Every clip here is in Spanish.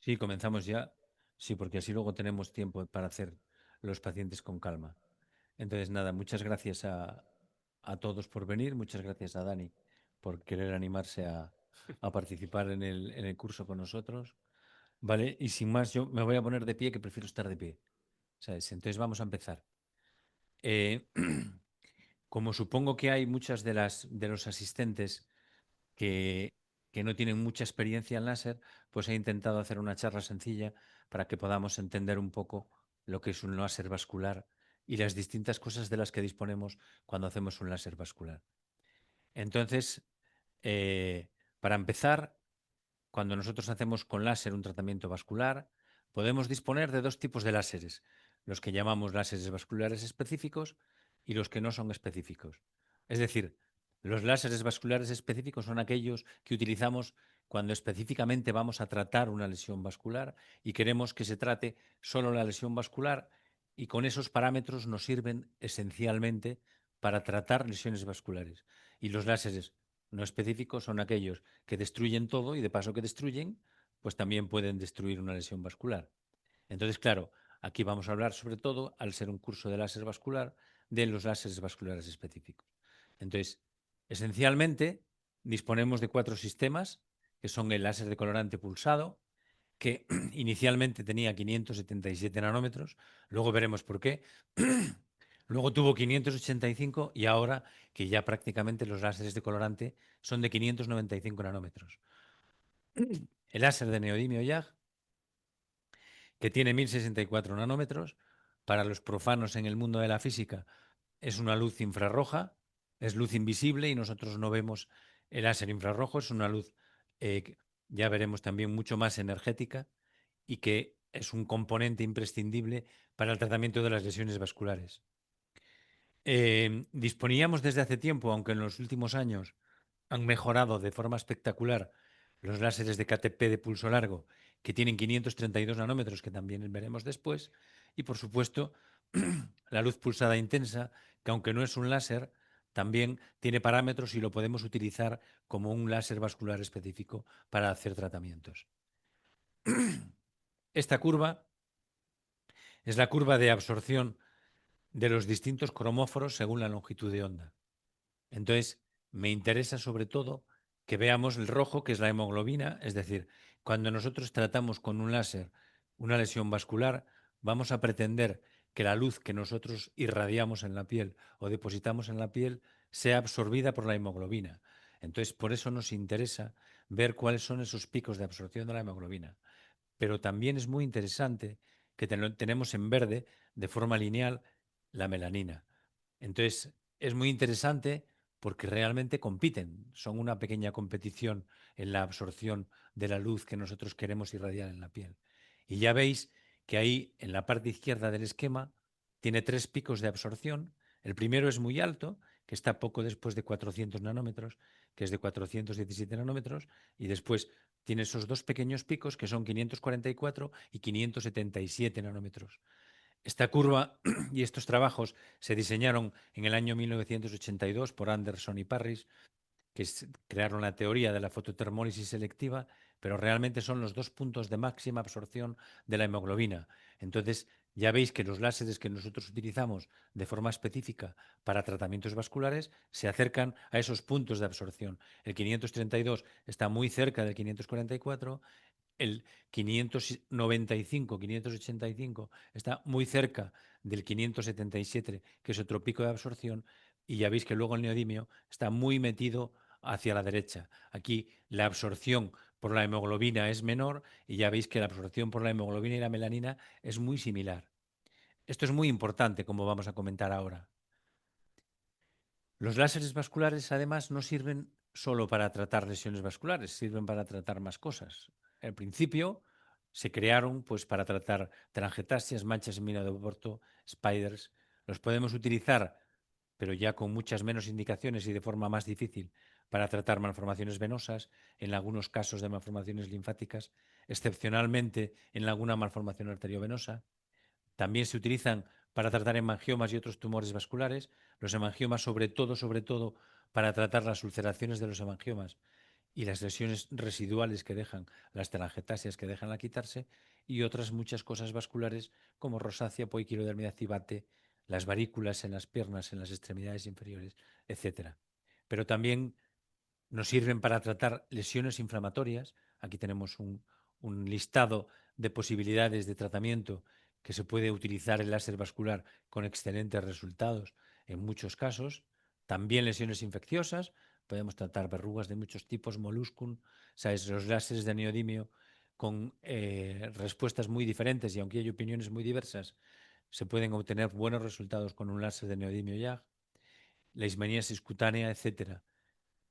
Sí, comenzamos ya. Sí, porque así luego tenemos tiempo para hacer los pacientes con calma. Entonces, nada, muchas gracias a todos por venir. Muchas gracias a Dani por querer animarse a participar en el curso con nosotros. Vale, y sin más, yo me voy a poner de pie, que prefiero estar de pie. ¿Sabes? Entonces vamos a empezar. Eh, como supongo que hay muchas de los asistentes que, que no tienen mucha experiencia en láser, pues he intentado hacer una charla sencilla para que podamos entender un poco lo que es un láser vascular y las distintas cosas de las que disponemos cuando hacemos un láser vascular. Entonces, eh, para empezar, cuando nosotros hacemos con láser un tratamiento vascular, podemos disponer de dos tipos de láseres, los que llamamos láseres vasculares específicos y los que no son específicos. Es decir, los láseres vasculares específicos son aquellos que utilizamos cuando específicamente vamos a tratar una lesión vascular y queremos que se trate solo la lesión vascular, y con esos parámetros nos sirven esencialmente para tratar lesiones vasculares. Y los láseres no específicos son aquellos que destruyen todo, y de paso que destruyen, pues también pueden destruir una lesión vascular. Entonces, claro, aquí vamos a hablar sobre todo, al ser un curso de láser vascular, de los láseres vasculares específicos. Entonces, esencialmente, disponemos de cuatro sistemas, que son el láser de colorante pulsado, que inicialmente tenía 577 nanómetros, luego veremos por qué. Luego tuvo 585 y ahora que ya prácticamente los láseres de colorante son de 595 nanómetros. El láser de neodimio YAG, que tiene 1064 nanómetros, para los profanos en el mundo de la física es una luz infrarroja, es luz invisible y nosotros no vemos el láser infrarrojo, es una luz, ya veremos también, mucho más energética y que es un componente imprescindible para el tratamiento de las lesiones vasculares. Disponíamos desde hace tiempo, aunque en los últimos años han mejorado de forma espectacular, los láseres de KTP de pulso largo, que tienen 532 nanómetros, que también veremos después, y por supuesto la luz pulsada intensa, que aunque no es un láser, también tiene parámetros y lo podemos utilizar como un láser vascular específico para hacer tratamientos. Esta curva es la curva de absorción de los distintos cromóforos según la longitud de onda. Entonces, me interesa sobre todo que veamos el rojo, que es la hemoglobina, es decir, cuando nosotros tratamos con un láser una lesión vascular, vamos a pretender que la luz que nosotros irradiamos en la piel o depositamos en la piel sea absorbida por la hemoglobina. Entonces, por eso nos interesa ver cuáles son esos picos de absorción de la hemoglobina. Pero también es muy interesante que tenemos en verde, de forma lineal, la melanina. Entonces, es muy interesante porque realmente compiten, son una pequeña competición en la absorción de la luz que nosotros queremos irradiar en la piel. Y ya veis que ahí, en la parte izquierda del esquema, tiene tres picos de absorción. El primero es muy alto, que está poco después de 400 nanómetros, que es de 417 nanómetros, y después tiene esos dos pequeños picos, que son 544 y 577 nanómetros. Esta curva y estos trabajos se diseñaron en el año 1982 por Anderson y Parrish, que crearon la teoría de la fototermólisis selectiva, pero realmente son los dos puntos de máxima absorción de la hemoglobina. Entonces, ya veis que los láseres que nosotros utilizamos de forma específica para tratamientos vasculares se acercan a esos puntos de absorción. El 532 está muy cerca del 544, el 595, 585 está muy cerca del 577, que es otro pico de absorción, y ya veis que luego el neodimio está muy metido hacia la derecha. Aquí la absorción por la hemoglobina es menor y ya veis que la absorción por la hemoglobina y la melanina es muy similar. Esto es muy importante, como vamos a comentar ahora. Los láseres vasculares, además, no sirven solo para tratar lesiones vasculares, sirven para tratar más cosas. Al principio se crearon pues, para tratar telangiectasias, manchas en mina de aborto, spiders. Los podemos utilizar, pero ya con muchas menos indicaciones y de forma más difícil, para tratar malformaciones venosas, en algunos casos de malformaciones linfáticas, excepcionalmente en alguna malformación arteriovenosa. También se utilizan para tratar hemangiomas y otros tumores vasculares. Los hemangiomas, sobre todo, para tratar las ulceraciones de los hemangiomas, y las lesiones residuales que dejan, las telangiectasias que dejan al quitarse, y otras muchas cosas vasculares como rosácea, poiquilodermia civate, las varículas en las piernas, en las extremidades inferiores, etcétera. Pero también nos sirven para tratar lesiones inflamatorias. Aquí tenemos un listado de posibilidades de tratamiento que se puede utilizar el láser vascular con excelentes resultados en muchos casos. También lesiones infecciosas. Podemos tratar verrugas de muchos tipos, moluscum, ¿sabes? Los láseres de neodimio con respuestas muy diferentes y aunque hay opiniones muy diversas, se pueden obtener buenos resultados con un láser de neodimio YAG, leishmaniasis cutánea, etcétera.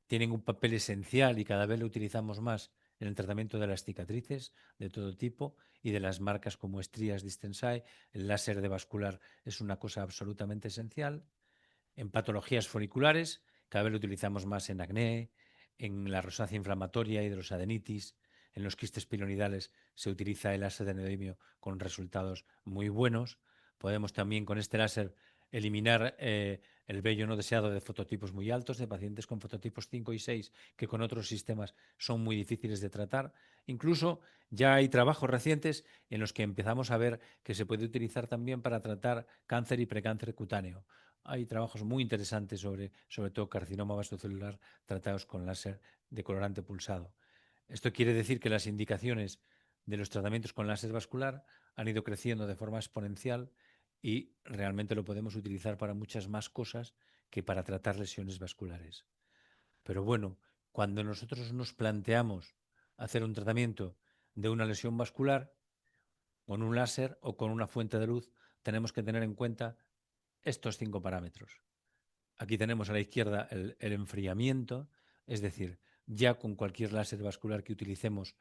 Tienen un papel esencial y cada vez lo utilizamos más en el tratamiento de las cicatrices de todo tipo y de las marcas como estrías distensae. El láser de vascular es una cosa absolutamente esencial. En patologías foliculares, cada vez lo utilizamos más en acné, en la rosácea inflamatoria, hidrosadenitis, en los quistes pilonidales se utiliza el láser de neodimio con resultados muy buenos. Podemos también con este láser eliminar el vello no deseado de fototipos muy altos, de pacientes con fototipos 5 y 6 que con otros sistemas son muy difíciles de tratar. Incluso ya hay trabajos recientes en los que empezamos a ver que se puede utilizar también para tratar cáncer y precáncer cutáneo. Hay trabajos muy interesantes sobre todo carcinoma vasocelular tratados con láser de colorante pulsado. Esto quiere decir que las indicaciones de los tratamientos con láser vascular han ido creciendo de forma exponencial y realmente lo podemos utilizar para muchas más cosas que para tratar lesiones vasculares. Pero bueno, cuando nosotros nos planteamos hacer un tratamiento de una lesión vascular con un láser o con una fuente de luz, tenemos que tener en cuenta estos 5 parámetros. Aquí tenemos a la izquierda el enfriamiento, es decir, ya con cualquier láser vascular que utilicemos,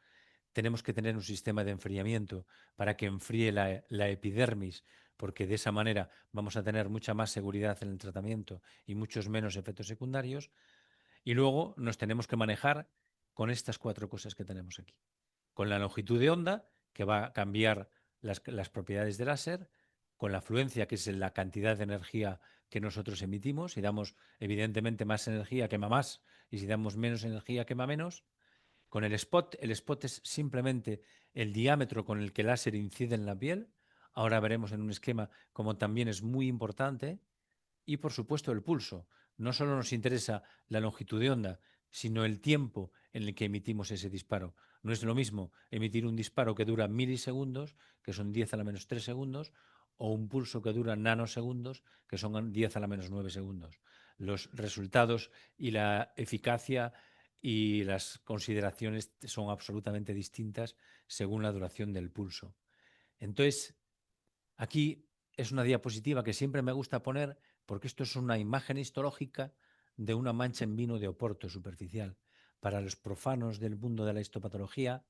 tenemos que tener un sistema de enfriamiento para que enfríe la epidermis, porque de esa manera vamos a tener mucha más seguridad en el tratamiento y muchos menos efectos secundarios. Y luego nos tenemos que manejar con estas 4 cosas que tenemos aquí. Con la longitud de onda, que va a cambiar las propiedades del láser, con la fluencia, que es la cantidad de energía que nosotros emitimos. Si damos, evidentemente, más energía, quema más, y si damos menos energía, quema menos. Con el spot es simplemente el diámetro con el que el láser incide en la piel. Ahora veremos en un esquema como también es muy importante. Y por supuesto el pulso. No solo nos interesa la longitud de onda, sino el tiempo en el que emitimos ese disparo. No es lo mismo emitir un disparo que dura milisegundos, que son 10 a la menos 3 segundos, o un pulso que dura nanosegundos, que son 10 a la menos 9 segundos. Los resultados y la eficacia y las consideraciones son absolutamente distintas según la duración del pulso. Entonces, aquí es una diapositiva que siempre me gusta poner porque esto es una imagen histológica de una mancha en vino de Oporto superficial. Para los profanos del mundo de la histopatología,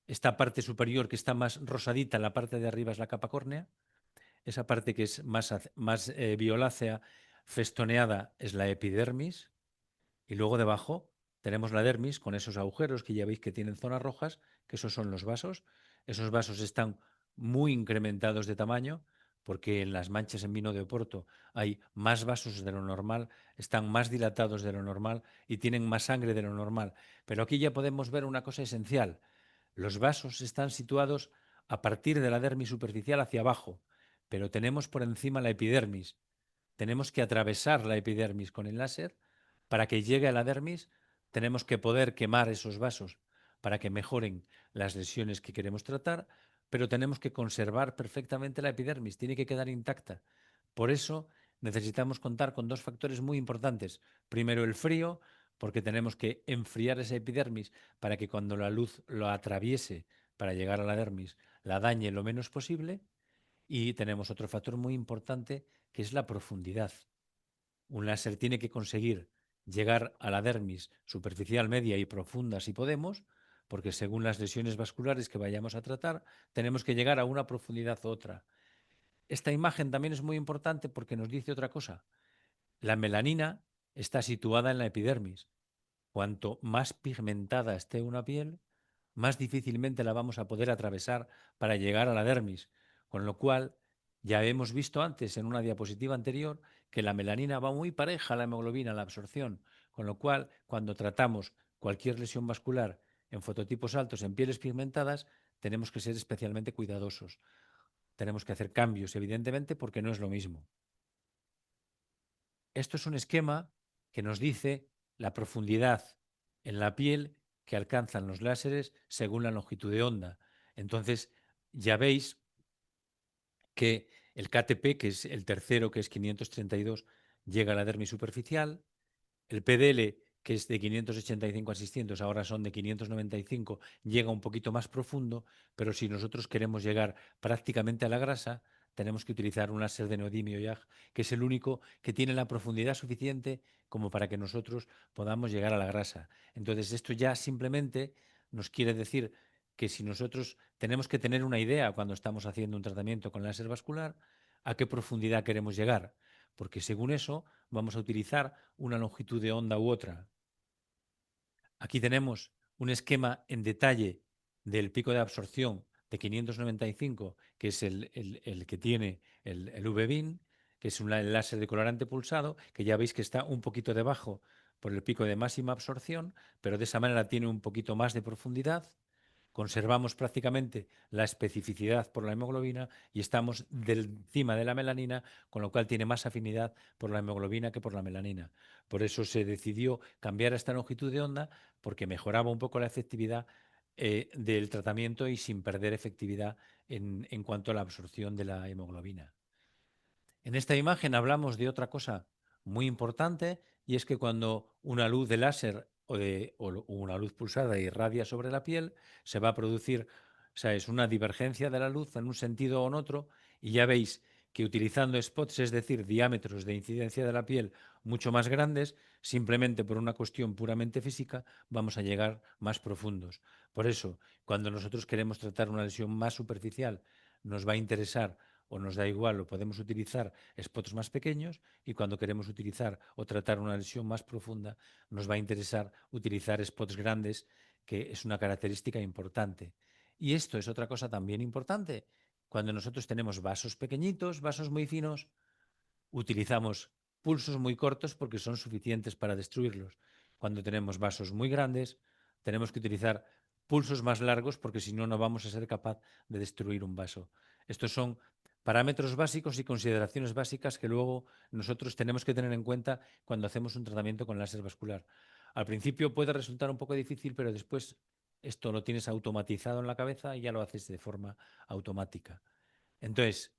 esta parte superior que está más rosadita, la parte de arriba es la capa córnea, esa parte que es más violácea, festoneada, es la epidermis, y luego debajo tenemos la dermis con esos agujeros que ya veis que tienen zonas rojas, que esos son los vasos. Esos vasos están muy incrementados de tamaño porque en las manchas en vino de Oporto hay más vasos de lo normal, están más dilatados de lo normal y tienen más sangre de lo normal. Pero aquí ya podemos ver una cosa esencial. Los vasos están situados a partir de la dermis superficial hacia abajo, pero tenemos por encima la epidermis. Tenemos que atravesar la epidermis con el láser. Para que llegue a la dermis, tenemos que poder quemar esos vasos para que mejoren las lesiones que queremos tratar, pero tenemos que conservar perfectamente la epidermis, tiene que quedar intacta. Por eso necesitamos contar con 2 factores muy importantes. Primero, el frío, porque tenemos que enfriar esa epidermis para que cuando la luz lo atraviese para llegar a la dermis, la dañe lo menos posible. Y tenemos otro factor muy importante que es la profundidad. Un láser tiene que conseguir llegar a la dermis superficial, media y profunda si podemos, porque según las lesiones vasculares que vayamos a tratar, tenemos que llegar a una profundidad u otra. Esta imagen también es muy importante porque nos dice otra cosa. La melanina está situada en la epidermis. Cuanto más pigmentada esté una piel, más difícilmente la vamos a poder atravesar para llegar a la dermis. Con lo cual, ya hemos visto antes en una diapositiva anterior que la melanina va muy pareja a la hemoglobina, a la absorción. Con lo cual, cuando tratamos cualquier lesión vascular en fototipos altos, en pieles pigmentadas, tenemos que ser especialmente cuidadosos. Tenemos que hacer cambios, evidentemente, porque no es lo mismo. Esto es un esquema que nos dice la profundidad en la piel que alcanzan los láseres según la longitud de onda. Entonces, ya veis que el KTP, que es el tercero, que es 532, llega a la dermis superficial. El PDL, que es de 585 a 600, ahora son de 595, llega un poquito más profundo, pero si nosotros queremos llegar prácticamente a la grasa, tenemos que utilizar un láser de neodimio YAG, que es el único que tiene la profundidad suficiente como para que nosotros podamos llegar a la grasa. Entonces, esto ya simplemente nos quiere decir que si nosotros tenemos que tener una idea cuando estamos haciendo un tratamiento con láser vascular, a qué profundidad queremos llegar, porque según eso vamos a utilizar una longitud de onda u otra. Aquí tenemos un esquema en detalle del pico de absorción de 595, que es el que tiene el V-Beam, que es el láser de colorante pulsado, que ya veis que está un poquito debajo por el pico de máxima absorción, pero de esa manera tiene un poquito más de profundidad. Conservamos prácticamente la especificidad por la hemoglobina y estamos encima de la melanina, con lo cual tiene más afinidad por la hemoglobina que por la melanina. Por eso se decidió cambiar esta longitud de onda, porque mejoraba un poco la efectividad del tratamiento y sin perder efectividad en cuanto a la absorción de la hemoglobina. En esta imagen hablamos de otra cosa muy importante, y es que cuando una luz de láser o una luz pulsada irradia sobre la piel, se va a producir, o sea, es una divergencia de la luz en un sentido o en otro, y ya veis que utilizando spots, es decir, diámetros de incidencia de la piel mucho más grandes, simplemente por una cuestión puramente física, vamos a llegar más profundos. Por eso, cuando nosotros queremos tratar una lesión más superficial, nos va a interesar o nos da igual, o podemos utilizar spots más pequeños, y cuando queremos utilizar o tratar una lesión más profunda, nos va a interesar utilizar spots grandes, que es una característica importante. Y esto es otra cosa también importante. Cuando nosotros tenemos vasos pequeñitos, vasos muy finos, utilizamos pulsos muy cortos porque son suficientes para destruirlos. Cuando tenemos vasos muy grandes, tenemos que utilizar pulsos más largos porque si no, no vamos a ser capaz de destruir un vaso. Estos son parámetros básicos y consideraciones básicas que luego nosotros tenemos que tener en cuenta cuando hacemos un tratamiento con láser vascular. Al principio puede resultar un poco difícil, pero después esto lo tienes automatizado en la cabeza y ya lo haces de forma automática. Entonces,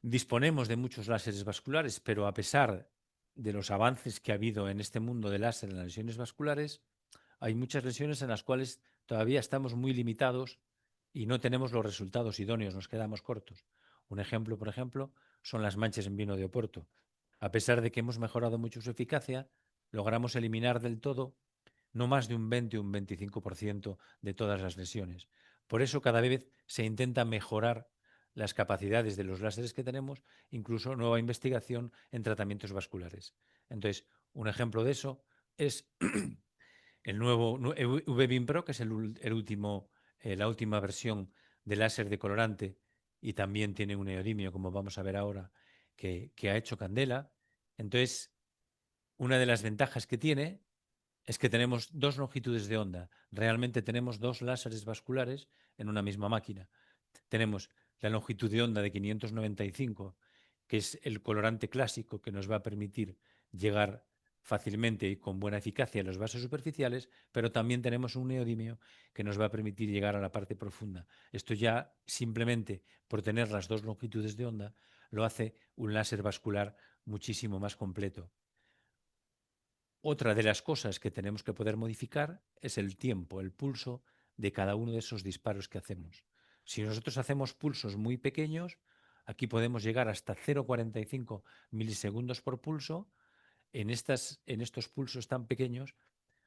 disponemos de muchos láseres vasculares, pero a pesar de los avances que ha habido en este mundo de láser en las lesiones vasculares, hay muchas lesiones en las cuales todavía estamos muy limitados y no tenemos los resultados idóneos, nos quedamos cortos. Un ejemplo, por ejemplo, son las manchas en vino de Oporto. A pesar de que hemos mejorado mucho su eficacia, logramos eliminar del todo no más de un 20 o un 25% de todas las lesiones. Por eso cada vez se intenta mejorar las capacidades de los láseres que tenemos, incluso nueva investigación en tratamientos vasculares. Entonces, un ejemplo de eso es el nuevo V-Beam Pro, que es el último, la última versión de láser de colorante, y también tiene un neodimio, como vamos a ver ahora, que ha hecho candela. Entonces, una de las ventajas que tiene es que tenemos dos longitudes de onda. Realmente tenemos dos láseres vasculares en una misma máquina. Tenemos la longitud de onda de 595, que es el colorante clásico que nos va a permitir llegar fácilmente y con buena eficacia a los vasos superficiales, pero también tenemos un neodimio que nos va a permitir llegar a la parte profunda. Esto ya simplemente por tener las dos longitudes de onda lo hace un láser vascular muchísimo más completo. Otra de las cosas que tenemos que poder modificar es el tiempo, el pulso de cada uno de esos disparos que hacemos. Si nosotros hacemos pulsos muy pequeños, aquí podemos llegar hasta 0,45 milisegundos por pulso. En estos pulsos tan pequeños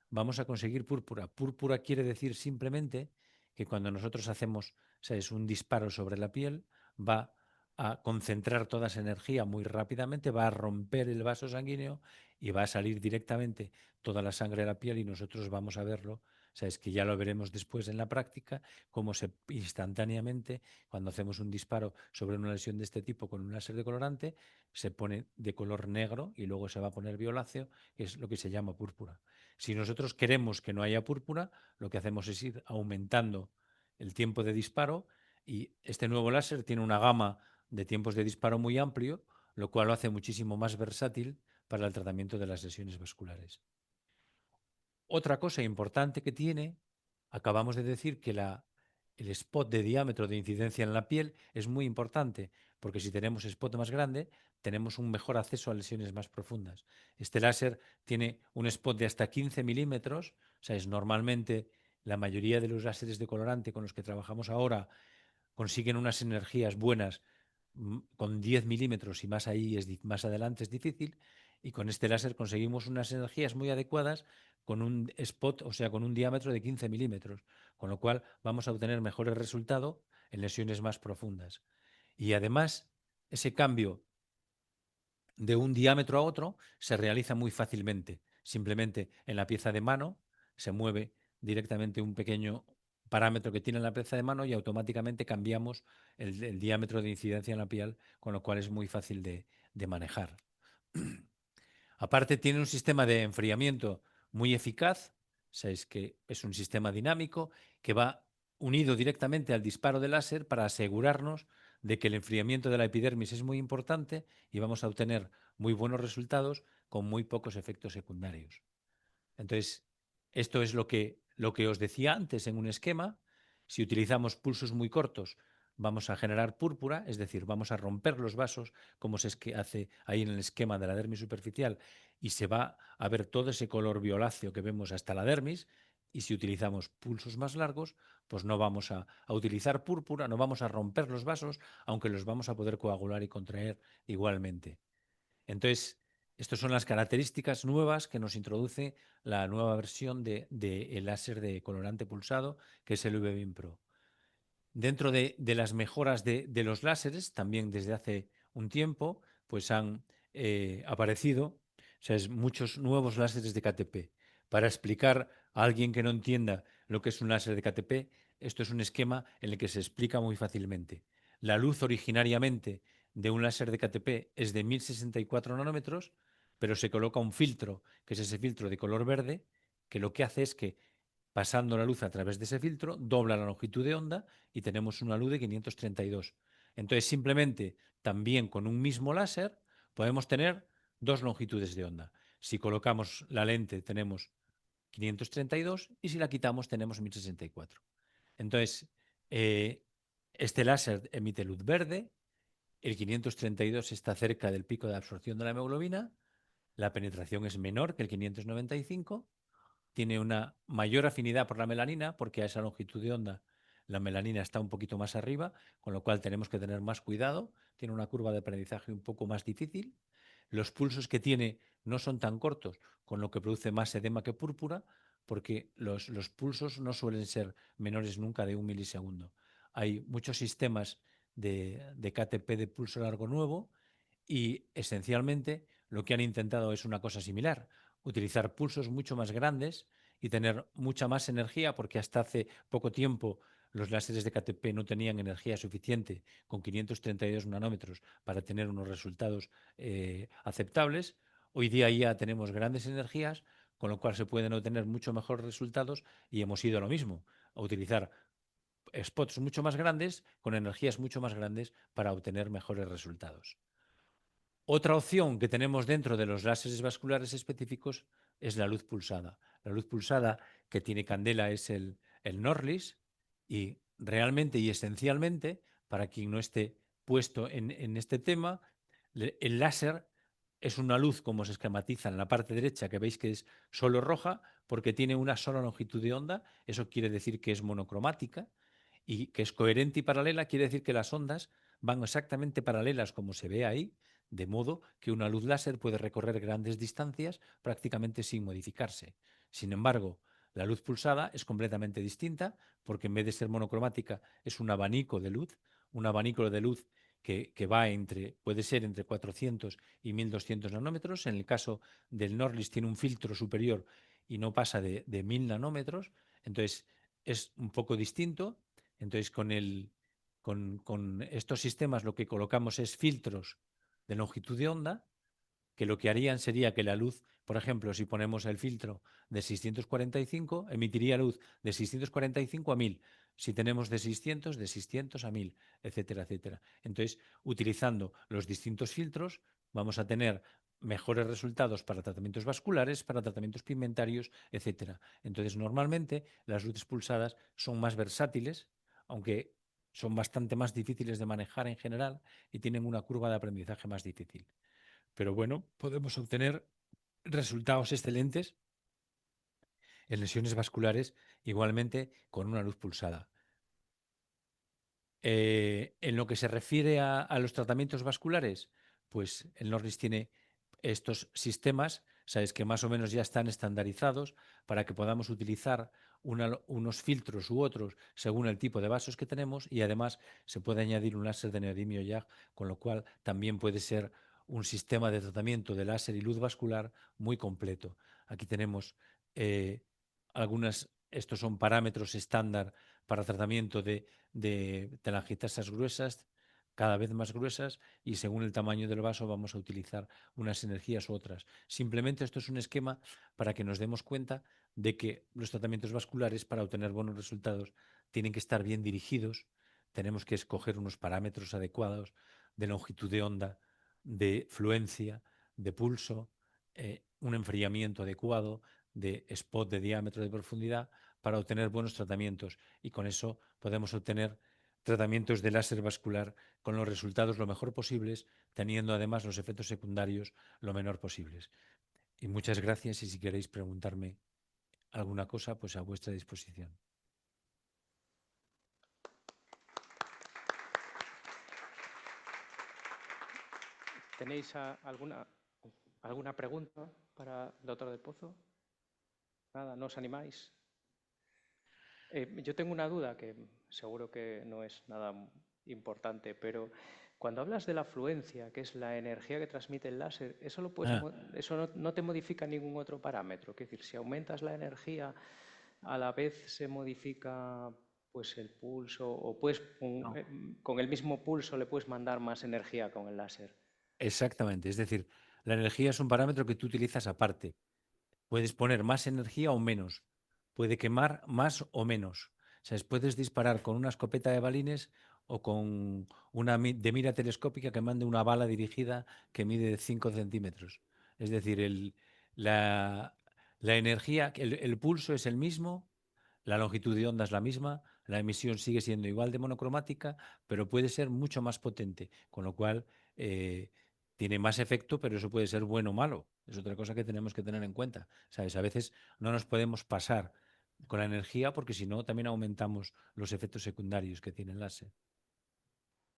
vamos a conseguir púrpura. Púrpura quiere decir simplemente que cuando nosotros hacemos, ¿sabes?, un disparo sobre la piel, va a concentrar toda esa energía muy rápidamente, va a romper el vaso sanguíneo y va a salir directamente toda la sangre a la piel, y nosotros vamos a verlo O sea, es que ya lo veremos después en la práctica, cómo se instantáneamente, cuando hacemos un disparo sobre una lesión de este tipo con un láser de colorante, se pone de color negro y luego se va a poner violáceo, que es lo que se llama púrpura. Si nosotros queremos que no haya púrpura, lo que hacemos es ir aumentando el tiempo de disparo y este nuevo láser tiene una gama de tiempos de disparo muy amplio, lo cual lo hace muchísimo más versátil para el tratamiento de las lesiones vasculares. Otra cosa importante que tiene, acabamos de decir que el spot de diámetro de incidencia en la piel es muy importante, porque si tenemos spot más grande, tenemos un mejor acceso a lesiones más profundas. Este láser tiene un spot de hasta 15 milímetros, o sea, es normalmente la mayoría de los láseres de colorante con los que trabajamos ahora consiguen unas energías buenas con 10 milímetros y más ahí más adelante es difícil, y con este láser conseguimos unas energías muy adecuadas con un spot, o sea, con un diámetro de 15 milímetros, con lo cual vamos a obtener mejores resultados en lesiones más profundas. Y además, ese cambio de un diámetro a otro se realiza muy fácilmente. Simplemente en la pieza de mano se mueve directamente un pequeño parámetro que tiene la pieza de mano y automáticamente cambiamos el diámetro de incidencia en la piel, con lo cual es muy fácil de manejar. Aparte, tiene un sistema de enfriamiento muy eficaz, sabéis que es un sistema dinámico que va unido directamente al disparo de láser para asegurarnos de que el enfriamiento de la epidermis es muy importante y vamos a obtener muy buenos resultados con muy pocos efectos secundarios. Entonces, esto es lo que os decía antes en un esquema. Si utilizamos pulsos muy cortos, vamos a generar púrpura, es decir, vamos a romper los vasos, como se hace ahí en el esquema de la dermis superficial, y se va a ver todo ese color violáceo que vemos hasta la dermis. Y si utilizamos pulsos más largos, pues no vamos a utilizar púrpura, no vamos a romper los vasos, aunque los vamos a poder coagular y contraer igualmente. Entonces, estas son las características nuevas que nos introduce la nueva versión el láser de colorante pulsado, que es el V-Beam Pro. Dentro de las mejoras de los láseres, también desde hace un tiempo, pues han aparecido, o sea, muchos nuevos láseres de KTP. Para explicar a alguien que no entienda lo que es un láser de KTP, esto es un esquema en el que se explica muy fácilmente. La luz originariamente de un láser de KTP es de 1064 nanómetros, pero se coloca un filtro, que es ese filtro de color verde, que lo que hace es que pasando la luz a través de ese filtro, dobla la longitud de onda y tenemos una luz de 532. Entonces, simplemente, también con un mismo láser, podemos tener dos longitudes de onda. Si colocamos la lente, tenemos 532 y si la quitamos, tenemos 1064. Entonces, este láser emite luz verde, el 532 está cerca del pico de absorción de la hemoglobina, la penetración es menor que el 595, tiene una mayor afinidad por la melanina, porque a esa longitud de onda la melanina está un poquito más arriba, con lo cual tenemos que tener más cuidado. Tiene una curva de aprendizaje un poco más difícil. Los pulsos que tiene no son tan cortos, con lo que produce más edema que púrpura, porque los pulsos no suelen ser menores nunca de 1 milisegundo. Hay muchos sistemas de KTP de pulso largo nuevo y esencialmente lo que han intentado es una cosa similar, utilizar pulsos mucho más grandes y tener mucha más energía, porque hasta hace poco tiempo los láseres de KTP no tenían energía suficiente con 532 nanómetros para tener unos resultados aceptables. Hoy día ya tenemos grandes energías, con lo cual se pueden obtener mucho mejores resultados y hemos ido a lo mismo, a utilizar spots mucho más grandes con energías mucho más grandes para obtener mejores resultados. Otra opción que tenemos dentro de los láseres vasculares específicos es la luz pulsada. La luz pulsada que tiene candela es el Norlis y realmente y esencialmente, para quien no esté puesto en este tema, el láser es una luz como se esquematiza en la parte derecha, que veis que es solo roja, porque tiene una sola longitud de onda. Eso quiere decir que es monocromática y que es coherente y paralela, quiere decir que las ondas van exactamente paralelas como se ve ahí, de modo que una luz láser puede recorrer grandes distancias prácticamente sin modificarse. Sin embargo, la luz pulsada es completamente distinta porque en vez de ser monocromática es un abanico de luz que va puede ser entre 400 y 1200 nanómetros. En el caso del Norlis tiene un filtro superior y no pasa de 1000 nanómetros. Entonces, es un poco distinto. Entonces, con estos sistemas lo que colocamos es filtros de longitud de onda que lo que harían sería que la luz, por ejemplo, si ponemos el filtro de 645, emitiría luz de 645 a 1000. Si tenemos de 600 a 1000, etcétera, etcétera. Entonces, utilizando los distintos filtros, vamos a tener mejores resultados para tratamientos vasculares, para tratamientos pigmentarios, etcétera. Entonces, normalmente las luces pulsadas son más versátiles, aunque son bastante más difíciles de manejar en general y tienen una curva de aprendizaje más difícil. Pero bueno, podemos obtener resultados excelentes en lesiones vasculares igualmente con una luz pulsada. En lo que se refiere a los tratamientos vasculares, pues el Norris tiene estos sistemas, sabes que más o menos ya están estandarizados para que podamos utilizar unos filtros u otros según el tipo de vasos que tenemos y además se puede añadir un láser de neodimio YAG, con lo cual también puede ser un sistema de tratamiento de láser y luz vascular muy completo. Aquí tenemos estos son parámetros estándar para tratamiento de telangiectasias gruesas, cada vez más gruesas, y según el tamaño del vaso vamos a utilizar unas energías u otras. Simplemente esto es un esquema para que nos demos cuenta de que los tratamientos vasculares, para obtener buenos resultados, tienen que estar bien dirigidos, tenemos que escoger unos parámetros adecuados de longitud de onda, de fluencia, de pulso, un enfriamiento adecuado, de spot de diámetro de profundidad, para obtener buenos tratamientos, y con eso podemos obtener tratamientos de láser vascular con los resultados lo mejor posibles, teniendo además los efectos secundarios lo menor posibles. Y muchas gracias, y si queréis preguntarme alguna cosa, pues a vuestra disposición. ¿Tenéis alguna pregunta para el doctor del Pozo? Nada, ¿no os animáis? Yo tengo una duda que seguro que no es nada importante, pero cuando hablas de la fluencia, que es la energía que transmite el láser, Ah, eso no te modifica ningún otro parámetro. Es decir, si aumentas la energía, a la vez se modifica pues el pulso, o puedes no. con el mismo pulso le puedes mandar más energía con el láser. Exactamente, es decir, la energía es un parámetro que tú utilizas aparte. Puedes poner más energía o menos. Puede quemar más o menos. O sea, puedes disparar con una escopeta de balines o con una de mira telescópica que mande una bala dirigida que mide 5 centímetros. Es decir, la, la energía, el pulso es el mismo, la longitud de onda es la misma, la emisión sigue siendo igual de monocromática, pero puede ser mucho más potente, con lo cual tiene más efecto, pero eso puede ser bueno o malo. Es otra cosa que tenemos que tener en cuenta. ¿Sabes? A veces no nos podemos pasar con la energía porque si no también aumentamos los efectos secundarios que tiene el láser.